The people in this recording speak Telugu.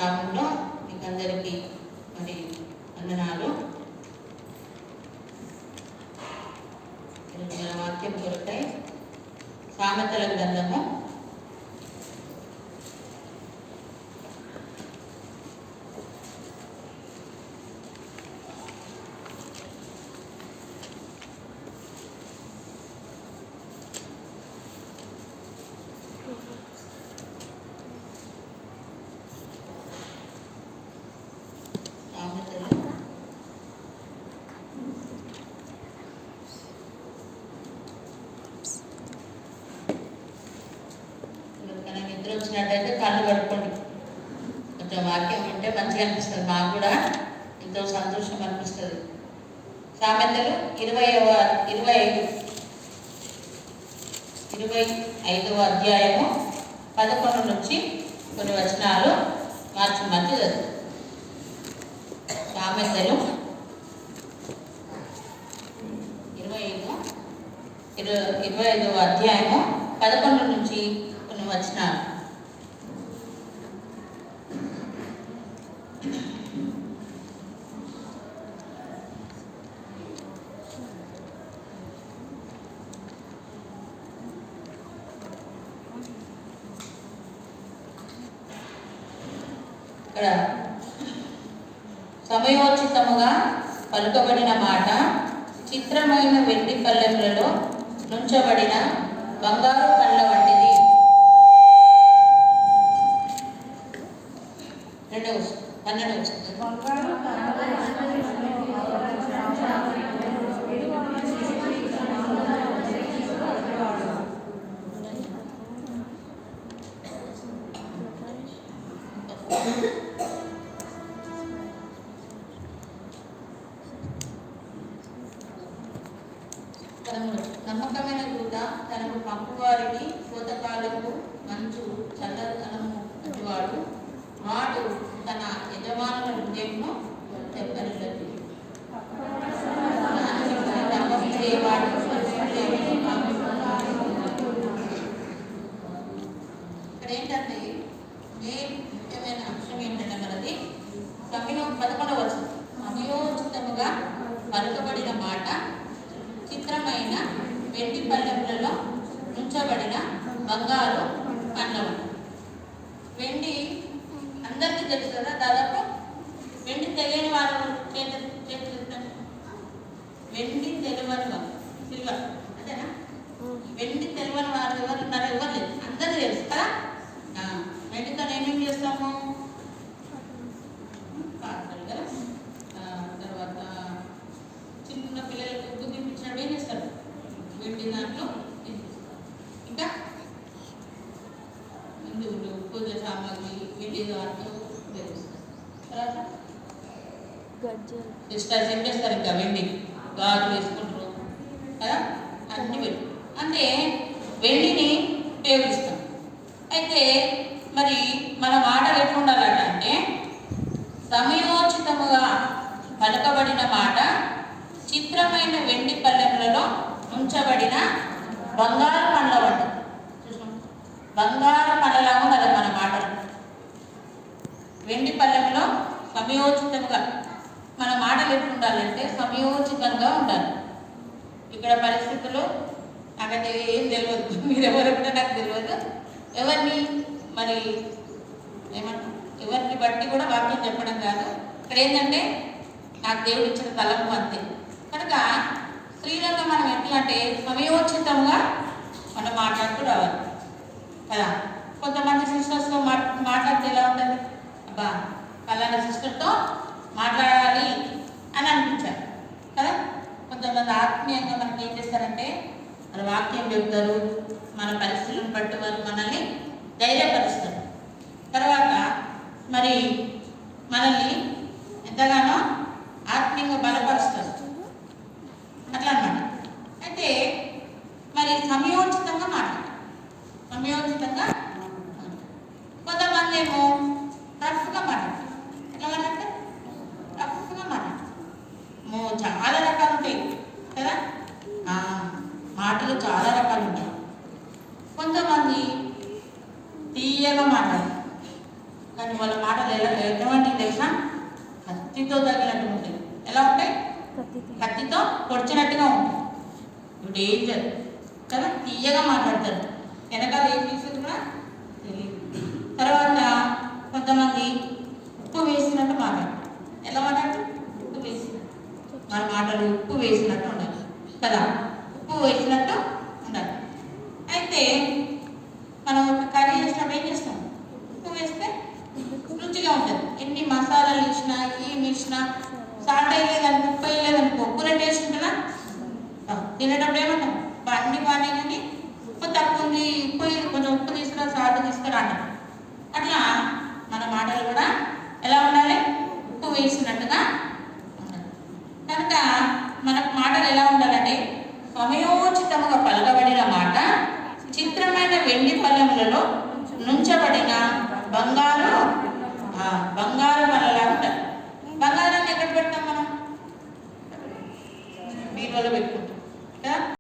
నామంలో మీకు అందరికీ మరి వందనాలు. మన వాక్యం కొరకై సామెతల గ్రంథము 20 వచ్చినట్టయితే కళ్ళు కడుక్కోండి. కొంచెం వాక్యం వింటే మంచిగా అనిపిస్తుంది, మాకు కూడా ఎంతో సంతోషం అనిపిస్తుంది. సామెతలు 25వ అధ్యాయము 11 నుంచి కొన్ని వచనాలు మార్చి చదువు. సామెతలు 25వ అధ్యాయము 11 నుంచి కొన్ని వచనాలు. ఇక్కడ సమయోచితముగా పలుకబడిన మాట చిత్రమైన వెండి పల్లెములలో నుంచబడిన బంగారు కళ్ళ వంటిది. నమ్మకమైన దూత తనకు పంపువారికి కోతకాలము మంచు చల్లదనము వాడు వాడు తన యజమానుల హృదయమును చెప్పనిల్లదు. ఇక్కడ ఏంటంటే మెయిన్ ముఖ్యమైన అంశం ఏంటంటే మనది 11వ వచనం, సమయోచితముగా పలుకబడిన మాట చిత్రమైన వెండి పల్లెములలో ఉంచబడిన బంగారు కళ్ళము. వెండి అందరికీ తెలుసు కదా, దాదాపు వెండి తెలియని వారు చేతులు, వెండి తెలియని వారు సిల్వర్ అంతేనా? వెండి తెలియని వారు ఎవరు ఉన్నారు? ఎవరు లేదు, అందరూ తెలుసు కదా. వెండితో ఏమేమి చేస్తాము? తర్వాత చిన్న పిల్లలకు ఉప్పు తినిపించినప్పుడు ఏం చేస్తారు? వెండి దాంట్లో ఇంకా హిందువులు పూజ సామాగ్రి వెండి దాంట్లో ఉపయోగిస్తారు. తర్వాత సిస్టర్స్ ఏం చేస్తారు? ఇంకా వెండి గాజులు వేసుకుంటారు కదా, అన్ని వెండి. అంటే వెండిని ఉపయోగిస్తాం. అయితే మరి మన మాటలు ఎట్లుండాలట అంటే సమయోచితముగా పలకబడిన మాట చిత్రమైన వెండి పల్లెములలో ఉంచబడిన బంగారు పండ్ల వంటి. బంగారు పండ్లలాగా ఉండాలి మన మాటలు. వెండి పల్లెములో సమయోచితంగా మన మాటలు ఎప్పుడు ఉండాలంటే సమయోచితంగా ఉండాలి. ఇక్కడ పరిస్థితులు నాకైతే ఏం తెలియదు, మీరెవరు కూడా నాకు తెలియదు. ఎవరిని మరి ఏమంటారు, ఎవరిని బట్టి కూడా వాక్యం చెప్పడం కాదు. ఇక్కడ ఏంటంటే నాకు దేవుడు ఇచ్చిన తలంపు అంతే. కనుక స్త్రీలలో మనం ఎట్లా అంటే సమయోచితంగా మనం మాట్లాడుతూ రావాలి కదా. కొంతమంది సిస్టర్స్తో మాట్లాడితే ఎలా ఉంటుంది? అబ్బా పలానా సిస్టర్తో మాట్లాడాలి అని అనిపించాలి కదా. కొంతమంది ఆత్మీయంగా మనకి ఏం చేస్తారంటే మన వాక్యం చెప్తారు, మన పరిస్థితులను బట్టి వారు మనల్ని ధైర్యపరుస్తారు. తర్వాత మరి మనల్ని ఎంతగానో ఆత్మీయంగా బలపరుస్తారు అట్లా అన్నమాట. అయితే మరి సమయోచితంగా మాట్లాడాలి. సమయోచితంగా కొంతమంది ఏమో రఫ్గా మాట్లాడతారు. ఎట్లా మాట్లాడతారు? రఫ్గా మాట్లాడతారు. చాలా రకాలు ఉంటాయి కదా, మాటలు చాలా రకాలు ఉంటాయి. కొంతమంది తీయగా మాట్లాడతారు, కానీ వాళ్ళ మాట మాటలు ఎటువంటి తెలుసా? కత్తితో తగినట్టు ఉంటాయి. ఎలా ఉంటాయి? కత్తితో పొడిచినట్టుగా ఉంటాయి. డేంజర్ కదా, తీయగా మాట్లాడతారు. వెనకాల ఏం చేసేది కూడా తెలియదు. తర్వాత కొంతమంది ఉప్పు వేసినట్టు మాట్లాడతారు. ఎలా మాట్లాడతారు? ఉప్పు వేసినట్టు. మన మాటలు ఉప్పు వేసినట్టు ఉండాలి కదా, ఉప్పు వేసినట్టు ఉండాలి. అయితే మనం ఒక కర్రీ చేసినప్పుడు ఏం చేస్తాం? ఉప్పు వేస్తే రుచిగా ఉంటుంది. ఎన్ని మసాలాలు ఇచ్చినా ఏమి ఇచ్చినా సాల్ట్ వేయలేదని ఉప్పు వేయలేదనుకో కూర టేస్ట్ ఉంటుందా? తినేటప్పుడు ఏమంటాం? అన్ని బాగానే కానీ ఉప్పు తక్కువ ఉంది, ఉప్పు కొంచెం ఉప్పు తీసుకురా, సాల్ట్ తీసుకురా అంటాం. అట్లా మన మాటలు కూడా ఎలా ఉండాలి? ఉప్పు వేసినట్టుగా ఉండాలి. కనుక మన మాటలు ఎలా ఉండాలంటే సమయోచితముగా పలకబడిన మాట చిత్రమైన వెండి పళ్ళెములలో నుంచబడిన బంగారు పళ్ళలా ఉంటాయి. బంగారాన్ని ఎక్కడ పెడతాం మనం? బీరువాలో పెట్టుకుంటాం కదా.